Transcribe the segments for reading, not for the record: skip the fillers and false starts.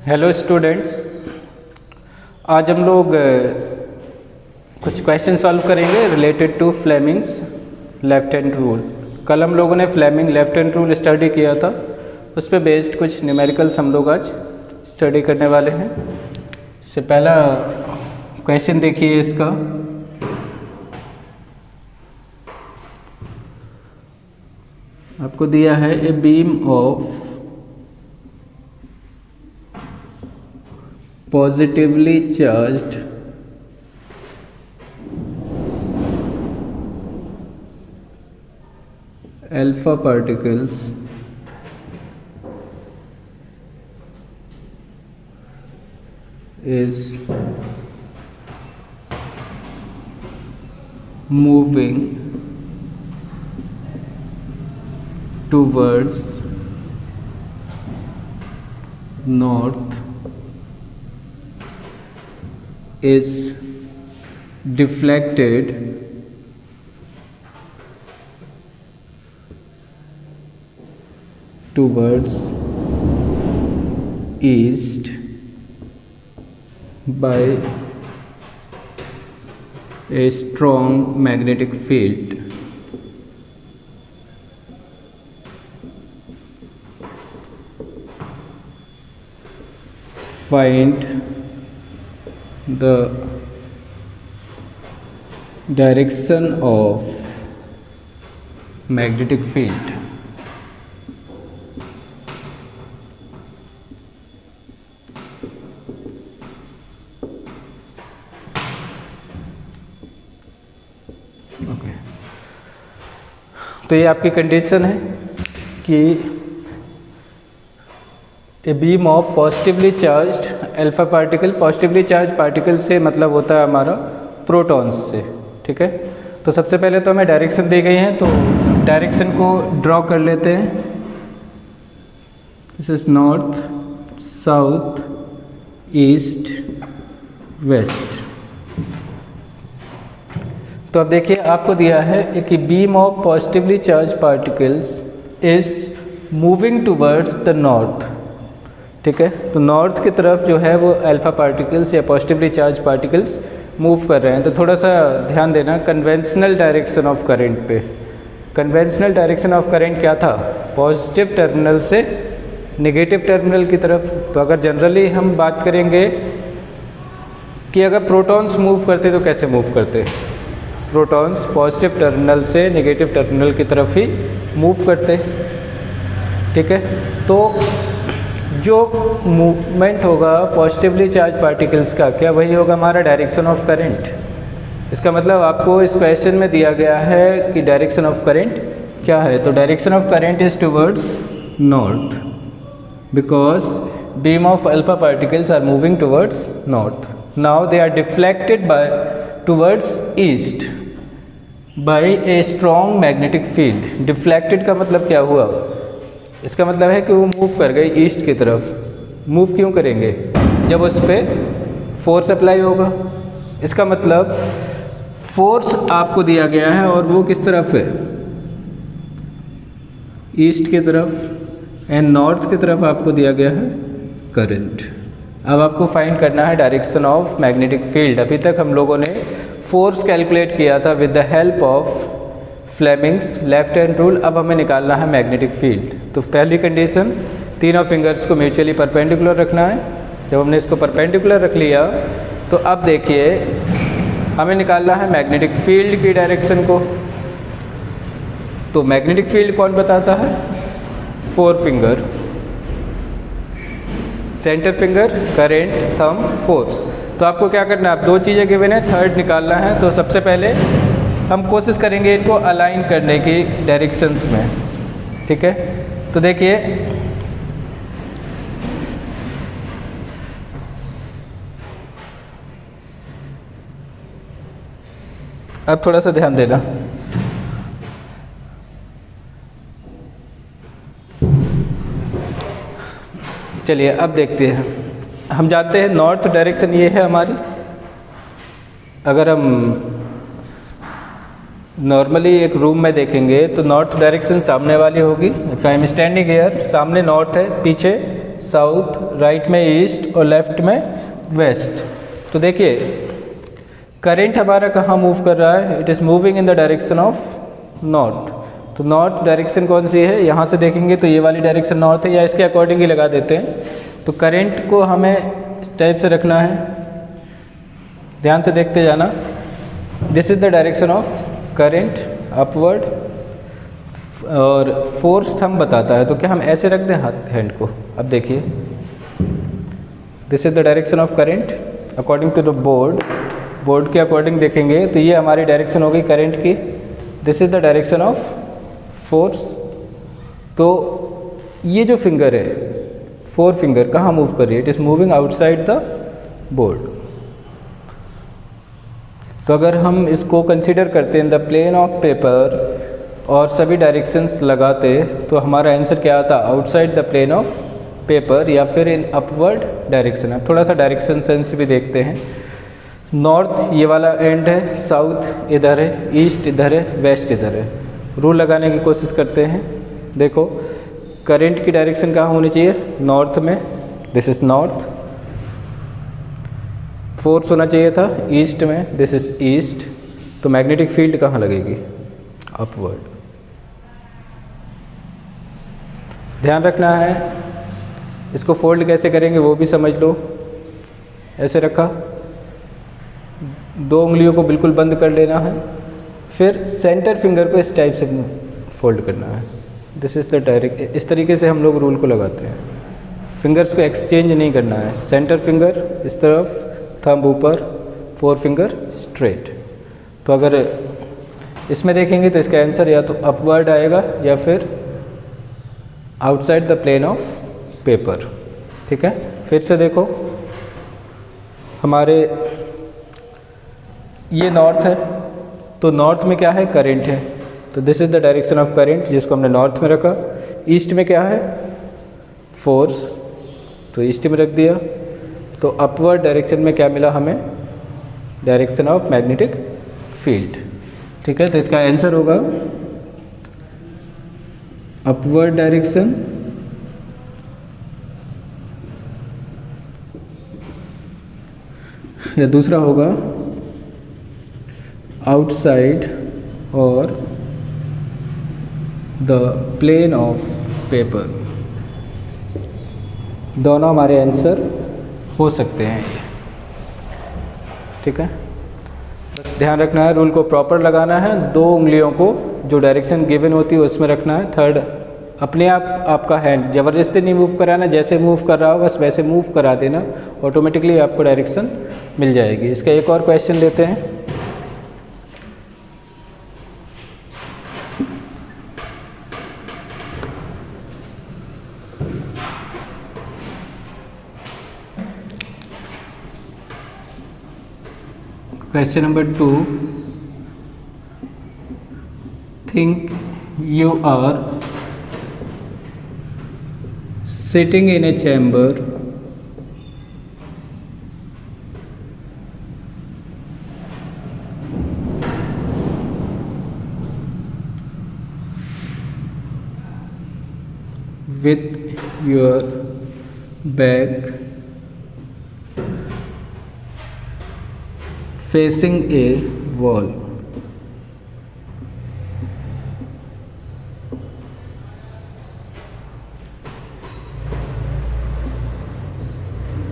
Hello students, आज हम लोग कुछ क्वेश्चन सॉल्व करेंगे related to Fleming's left hand rule. कल हम लोगों ने Fleming left hand rule study किया था, उस पर बेस्ड कुछ न्यूमेरिकल्स हम लोग आज स्टडी करने वाले हैं। जैसे पहला क्वेश्चन देखिए इसका, आपको दिया है a beam of positively charged alpha particles is moving towards north, is deflected towards east by a strong magnetic field. Find the direction of magnetic field. Okay, तो ये आपकी कंडीशन है कि a beam of positively charged alpha particle, positively charge particle से मतलब होता है हमारा प्रोटॉन्स से, ठीक है। तो सबसे पहले तो हमें डायरेक्शन दी गई है, तो डायरेक्शन को ड्रॉ कर लेते हैं। This is north, south, east, west. तो अब देखिए आपको दिया है कि beam of positively charged particles is moving towards the north, ठीक है। तो नॉर्थ की तरफ जो है वो अल्फा पार्टिकल्स या पॉजिटिवली चार्ज पार्टिकल्स मूव कर रहे हैं। तो थोड़ा सा ध्यान देना कन्वेंशनल डायरेक्शन ऑफ करंट पे। कन्वेंशनल डायरेक्शन ऑफ करंट क्या था? पॉजिटिव टर्मिनल से नेगेटिव टर्मिनल की तरफ। तो अगर जनरली हम बात करेंगे कि अगर प्रोटॉन्स मूव करते तो कैसे मूव करते? प्रोटॉन्स पॉजिटिव टर्मिनल से नेगेटिव टर्मिनल की तरफ ही मूव करते, ठीक है। तो जो मूवमेंट होगा पॉजिटिवली चार्ज पार्टिकल्स का, क्या वही होगा हमारा डायरेक्शन ऑफ करंट। इसका मतलब आपको इस क्वेश्चन में दिया गया है कि डायरेक्शन ऑफ करंट क्या है। तो direction of current is towards north because beam of alpha particles are moving towards north. Now they are deflected by towards east by a strong magnetic field. Deflected का मतलब क्या हुआ? इसका मतलब है कि वो मूव कर गए ईस्ट की तरफ। मूव क्यों करेंगे? जब उस पर फोर्स अप्लाई होगा। इसका मतलब फोर्स आपको दिया गया है और वो किस तरफ है? ईस्ट की तरफ। एंड नॉर्थ की तरफ आपको दिया गया है करंट। अब आपको फाइंड करना है डायरेक्शन ऑफ मैग्नेटिक फील्ड। अभी तक हम लोगों ने फोर्स कैलकुलेट किया था with the help of Fleming's left hand rule. अब हमें निकालना है मैग्नेटिक फील्ड। तो पहली कंडीशन, तीनों फिंगर्स को म्यूचुअली परपेंडिकुलर रखना है। जब हमने इसको परपेंडिकुलर रख लिया तो अब देखिए हमें निकालना है मैग्नेटिक फील्ड की डायरेक्शन को। तो मैग्नेटिक फील्ड कौन बताता है? Four finger, centre finger, current, thumb, force. तो आपको क्या करना है? आप दो चीज़ें गिवन है, थर्ड निकालना है। तो सबसे पहले हम कोशिश करेंगे इनको अलाइन करने की डायरेक्शंस में, ठीक है। तो देखिए अब थोड़ा सा ध्यान देना। चलिए अब देखते हैं। हम जानते हैं नॉर्थ डायरेक्शन ये है हमारी। अगर हम नॉर्मली एक रूम में देखेंगे तो नॉर्थ डायरेक्शन सामने वाली होगी। If I am standing here, सामने नॉर्थ है, पीछे साउथ, राइट में ईस्ट और लेफ्ट में वेस्ट। तो देखिए करंट हमारा कहाँ मूव कर रहा है, it is moving in the direction of north. तो नॉर्थ डायरेक्शन कौन सी है, यहाँ से देखेंगे तो ये वाली डायरेक्शन नॉर्थ है, या इसके अकॉर्डिंग ही लगा देते हैं। तो करंट को हमें इस टाइप से रखना है, ध्यान से देखते जाना। This is the direction of current upward, और फोर्स थंब बताता है, तो क्या हम ऐसे रख दें हाथ हैंड को। अब देखिए this is the direction of current according to the board के अकॉर्डिंग देखेंगे तो ये हमारी डायरेक्शन हो गई करंट की। This is the direction of force. तो ये जो फिंगर है, फोर फिंगर कहाँ मूव कर रही है, it is moving outside the board. तो अगर हम इसको कंसिडर करते हैं in the plane of paper और सभी डायरेक्शंस लगाते तो हमारा आंसर क्या आता, outside the plane of paper या फिर इन अपवर्ड डायरेक्शन। अब थोड़ा सा डायरेक्शन सेंस भी देखते हैं। नॉर्थ ये वाला एंड है, साउथ इधर है, ईस्ट इधर है, वेस्ट इधर है। रूल लगाने की कोशिश करते हैं। देखो करंट की डायरेक्शन कहाँ होनी चाहिए, नॉर्थ में, दिस इज़ नॉर्थ। फोर्स होना चाहिए था ईस्ट में, दिस इज़ ईस्ट। तो मैग्नेटिक फील्ड कहाँ लगेगी, अपवर्ड। ध्यान रखना है, इसको फोल्ड कैसे करेंगे वो भी समझ लो। ऐसे रखा, दो उंगलियों को बिल्कुल बंद कर लेना है, फिर सेंटर फिंगर को इस टाइप से फोल्ड करना है। दिस इज़ द डायरेक्ट, इस तरीके से हम लोग रूल को लगाते हैं। फिंगर्स को एक्सचेंज नहीं करना है, सेंटर फिंगर इस तरफ, थंब ऊपर, फोर फिंगर स्ट्रेट। तो अगर इसमें देखेंगे तो इसका आंसर या तो अपवर्ड आएगा या फिर outside the plane of paper. ठीक है, फिर से देखो, हमारे ये नॉर्थ है, तो नॉर्थ में क्या है, करंट है। तो this is the direction of current जिसको हमने नॉर्थ में रखा। ईस्ट में क्या है, फोर्स, तो ईस्ट में रख दिया। तो अपवर्ड डायरेक्शन में क्या मिला हमें, डायरेक्शन ऑफ मैग्नेटिक फील्ड। ठीक है, तो इसका आंसर होगा अपवर्ड डायरेक्शन या दूसरा होगा आउटसाइड और द प्लेन ऑफ पेपर। दोनों हमारे आंसर हो सकते हैं। ठीक है, बस ध्यान रखना है, रूल को प्रॉपर लगाना है। दो उंगलियों को जो डायरेक्शन गिवन होती है उसमें रखना है। थर्ड, अपने आप आपका हैंड ज़बरदस्ती नहीं मूव कराना, जैसे मूव कर रहा हो बस वैसे मूव करा देना, ऑटोमेटिकली आपको डायरेक्शन मिल जाएगी। इसका एक और क्वेश्चन लेते हैं। Question number 2. Think you are sitting in a chamber with your back facing a wall.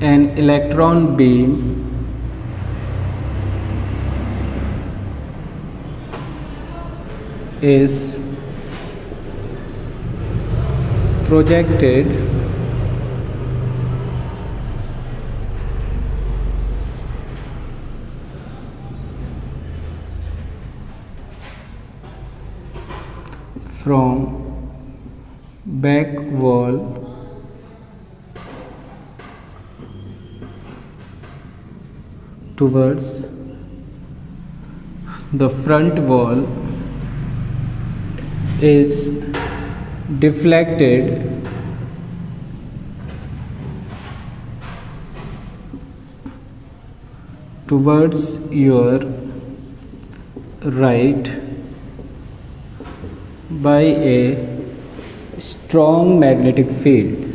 An electron beam is projected from back wall towards the front wall is deflected towards your right by a strong magnetic field.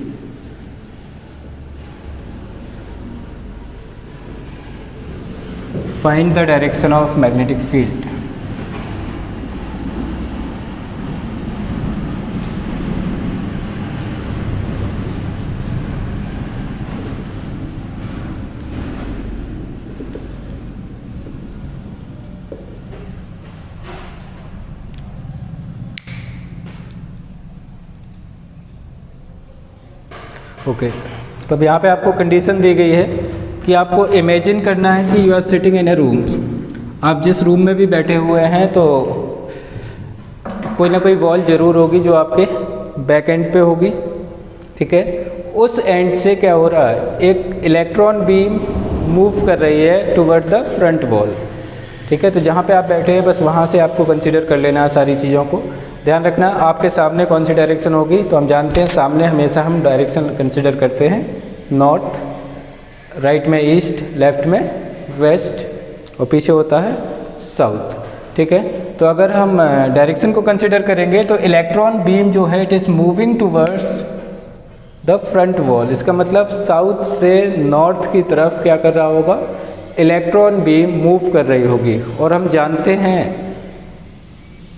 Find the direction of magnetic field. Okay, तो अब यहाँ पे आपको condition दी गई है कि आपको imagine करना है कि you are sitting in a room. आप जिस रूम में भी बैठे हुए हैं तो कोई ना कोई वॉल ज़रूर होगी जो आपके बैक एंड पे होगी, ठीक है। उस एंड से क्या हो रहा है, एक इलेक्ट्रॉन बीम मूव कर रही है टुवर्ड द फ्रंट वॉल, ठीक है। तो जहाँ पे आप बैठे हैं बस वहाँ से आपको कंसिडर कर लेना है सारी चीज़ों को। ध्यान रखना आपके सामने कौन सी डायरेक्शन होगी, तो हम जानते हैं सामने हमेशा हम डायरेक्शन कंसिडर करते हैं नॉर्थ, राइट में ईस्ट, लेफ्ट में वेस्ट और पीछे होता है साउथ, ठीक है। तो अगर हम डायरेक्शन को कंसिडर करेंगे तो इलेक्ट्रॉन बीम जो है it is moving towards the front wall. इसका मतलब साउथ से नॉर्थ की तरफ क्या कर रहा होगा, इलेक्ट्रॉन बीम मूव कर रही होगी। और हम जानते हैं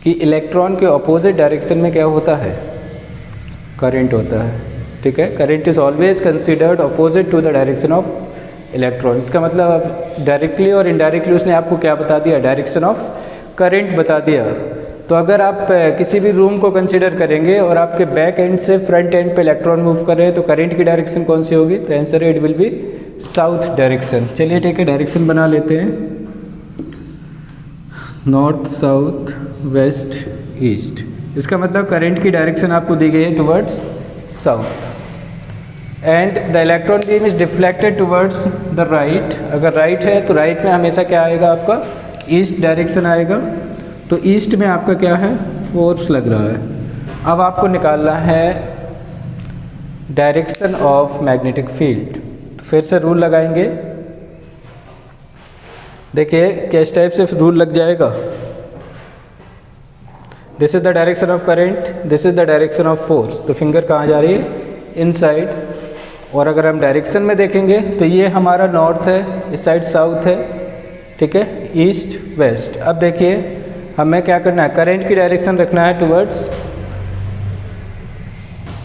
कि इलेक्ट्रॉन के अपोजिट डायरेक्शन में क्या होता है, करंट होता है, ठीक है। Current is always considered opposite to the direction of electron. इसका मतलब अब डायरेक्टली और इनडायरेक्टली उसने आपको क्या बता दिया, डायरेक्शन ऑफ करंट बता दिया। तो अगर आप किसी भी रूम को कंसिडर करेंगे और आपके बैक एंड से फ्रंट एंड पे इलेक्ट्रॉन मूव कर रहे हैं तो करंट की डायरेक्शन कौन सी होगी, तो answer it will be south direction. चलिए ठीक है, डायरेक्शन बना लेते हैं, नॉर्थ, साउथ, वेस्ट, ईस्ट। इसका मतलब करंट की डायरेक्शन आपको दी गई है towards south and the electron beam is deflected towards the right. अगर राइट है तो राइट में हमेशा क्या आएगा, आपका ईस्ट डायरेक्शन आएगा। तो ईस्ट में आपका क्या है, फोर्स लग रहा है। अब आपको निकालना है डायरेक्शन ऑफ मैग्नेटिक फील्ड। तो फिर से रूल लगाएंगे, देखिए किस टाइप से रूल लग जाएगा। This is the direction of current, this is the direction of force. तो फिंगर कहाँ जा रही है, इनसाइड। और अगर हम डायरेक्शन में देखेंगे तो ये हमारा नॉर्थ है, इस साइड साउथ है, ठीक है, ईस्ट वेस्ट। अब देखिए हमें क्या करना है, करंट की डायरेक्शन रखना है टुवर्ड्स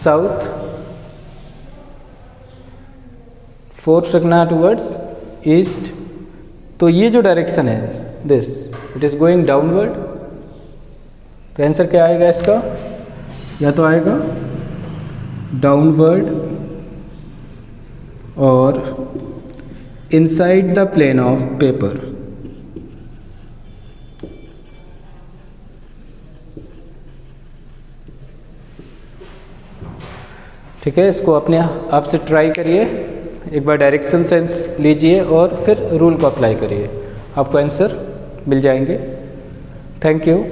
साउथ, फोर्स रखना है टुवर्ड्स ईस्ट। तो ये जो डायरेक्शन है this, it is going downward. तो आंसर क्या आएगा इसका, या तो आएगा डाउनवर्ड और inside the plane of paper. ठीक है, इसको अपने आप से ट्राई करिए, एक बार डायरेक्शन सेंस लीजिए और फिर रूल को अप्लाई करिए, आपको आंसर मिल जाएंगे। Thank you.